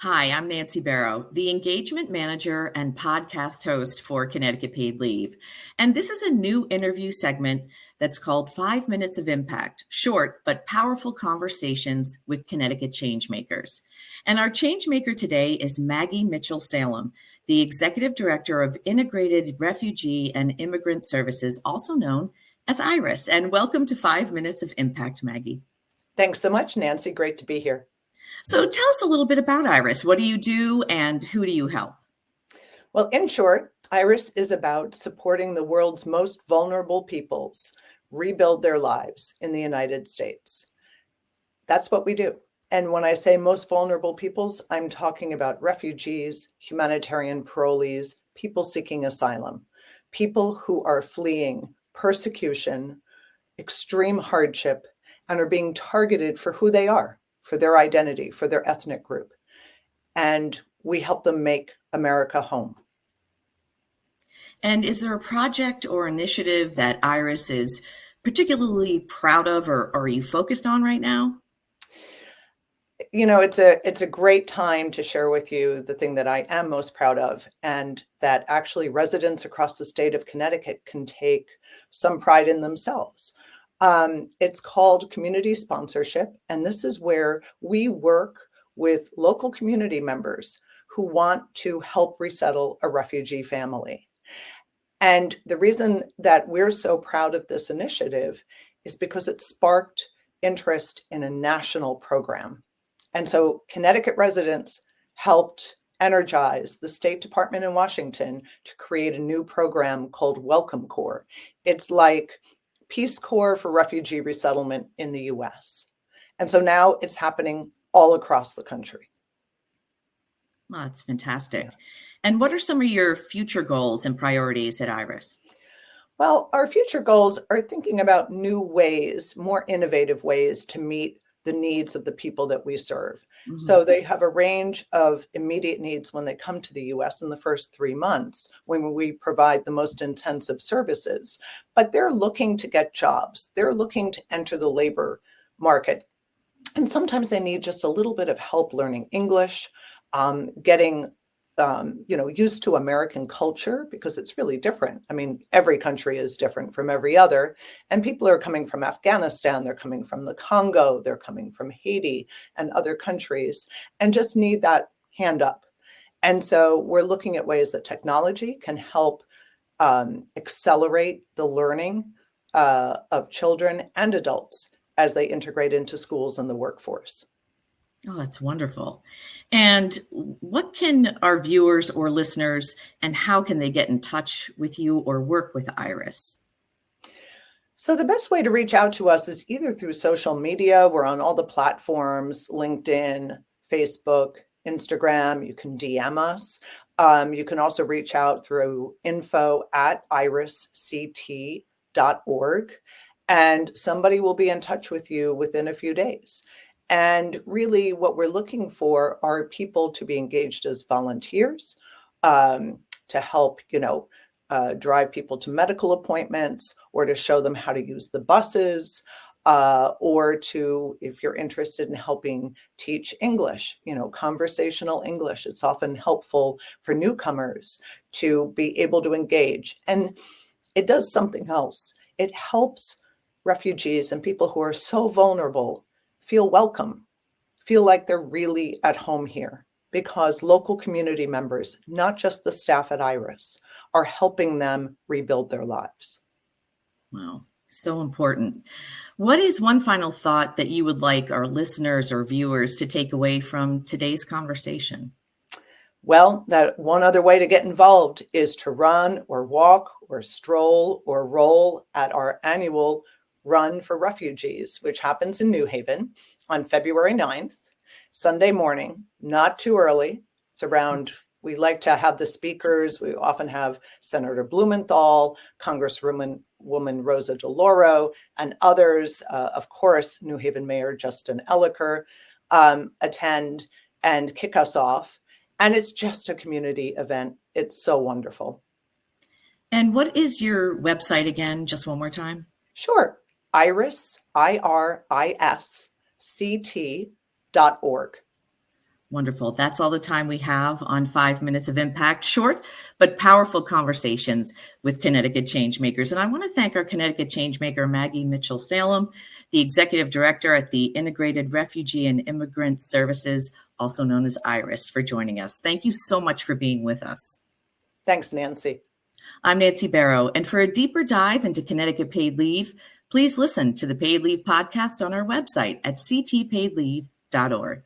Hi, I'm Nancy Barrow, the engagement manager and podcast host for Connecticut Paid Leave. And this is a new interview segment that's called 5 Minutes of Impact, short but powerful conversations with Connecticut changemakers. And our changemaker today is Maggie Mitchell-Salem, the executive director of Integrated Refugee and Immigrant Services, also known as IRIS. And welcome to 5 Minutes of Impact, Maggie. Thanks so much, Nancy. Great to be here. So tell us a little bit about IRIS. What do you do and who do you help? Well, in short, IRIS is about supporting the world's most vulnerable peoples rebuild their lives in the United States. That's what we do. And when I say most vulnerable peoples, I'm talking about refugees, humanitarian parolees, people seeking asylum, people who are fleeing persecution, extreme hardship, and are being targeted for who they are, for their identity, for their ethnic group. And we help them make America home. And is there a project or initiative that IRIS is particularly proud of or are you focused on right now? You know, it's a great time to share with you the thing that I am most proud of, and that actually residents across the state of Connecticut can take some pride in themselves. It's called community sponsorship, and this is where we work with local community members who want to help resettle a refugee family. And the reason that we're so proud of this initiative is because it sparked interest in a national program. And so Connecticut residents helped energize the State Department in Washington to create a new program called Welcome Corps. It's like Peace Corps for refugee resettlement in the US. And so now it's happening all across the country. Well, that's fantastic. Yeah. And what are some of your future goals and priorities at IRIS? Well, our future goals are thinking about new ways, more innovative ways to meet the needs of the people that we serve. Mm-hmm. So they have a range of immediate needs when they come to the US in the first 3 months, when we provide the most intensive services. But they're looking to get jobs. They're looking to enter the labor market. And sometimes they need just a little bit of help learning English, getting used to American culture, because it's really different. I mean, every country is different from every other. And people are coming from Afghanistan, they're coming from the Congo, they're coming from Haiti and other countries, and just need that hand up. And so we're looking at ways that technology can help accelerate the learning of children and adults as they integrate into schools and the workforce. Oh, that's wonderful. And what can our viewers or listeners, and how can they get in touch with you or work with IRIS? So the best way to reach out to us is either through social media. We're on all the platforms, LinkedIn, Facebook, Instagram. You can DM us. You can also reach out through info@irisct.org, and somebody will be in touch with you within a few days. And really what we're looking for are people to be engaged as volunteers, to help, drive people to medical appointments, or to show them how to use the buses, or to, if you're interested in helping teach English, conversational English. It's often helpful for newcomers to be able to engage. And it does something else. It helps refugees and people who are so vulnerable feel welcome, feel like they're really at home here, because local community members, not just the staff at IRIS, are helping them rebuild their lives. Wow, so important. What is one final thought that you would like our listeners or viewers to take away from today's conversation? Well, that one other way to get involved is to run or walk or stroll or roll at our annual Run for Refugees, which happens in New Haven on February 9th, Sunday morning, not too early. It's around, we like to have the speakers. We often have Senator Blumenthal, Congresswoman Rosa DeLauro, and others, of course, New Haven Mayor Justin Elicker, attend and kick us off. And it's just a community event. It's so wonderful. And what is your website again? Just one more time. Sure. IRIS, IRISCT.org. Wonderful. That's all the time we have on 5 Minutes of Impact. Short but powerful conversations with Connecticut changemakers. And I want to thank our Connecticut changemaker, Maggie Mitchell-Salem, the executive director at the Integrated Refugee and Immigrant Services, also known as IRIS, for joining us. Thank you so much for being with us. Thanks, Nancy. I'm Nancy Barrow, and for a deeper dive into Connecticut paid leave, please listen to the Paid Leave podcast on our website at ctpaidleave.org.